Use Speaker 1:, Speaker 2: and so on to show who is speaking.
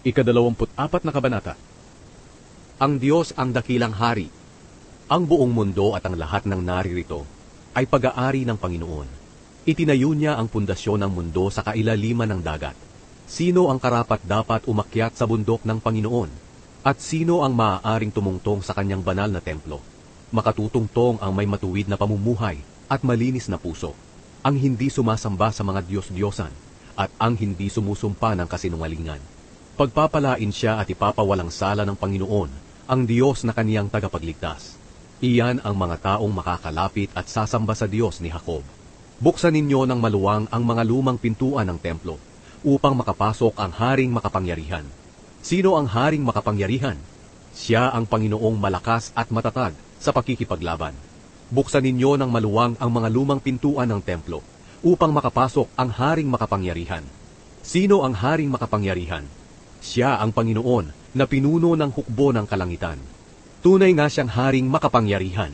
Speaker 1: Ika-24 na kabanata.
Speaker 2: Ang Diyos ang dakilang hari. Ang buong mundo at ang lahat ng naririto ay pag-aari ng Panginoon. Itinayo niya ang pundasyon ng mundo sa kailaliman ng dagat. Sino ang karapat-dapat umakyat sa bundok ng Panginoon? At sino ang maaaring tumungtong sa kanyang banal na templo? Makatutungtong ang may matuwid na pamumuhay at malinis na puso, ang hindi sumasamba sa mga Diyos-Diyosan, at ang hindi sumusumpa ng kasinungalingan. Pagpapalain siya at ipapawalang sala ng Panginoon, ang Diyos na kaniyang tagapagligtas. Iyan ang mga taong makakalapit at sasamba sa Diyos ni Jacob. Buksan ninyo ng maluwang ang mga lumang pintuan ng templo, upang makapasok ang Haring Makapangyarihan. Sino ang Haring Makapangyarihan? Siya ang Panginoong malakas at matatag sa pakikipaglaban. Buksan ninyo ng maluwang ang mga lumang pintuan ng templo, upang makapasok ang Haring Makapangyarihan. Sino ang Haring Makapangyarihan? Siya ang Panginoon na pinuno ng hukbo ng kalangitan. Tunay nga siyang Haring Makapangyarihan.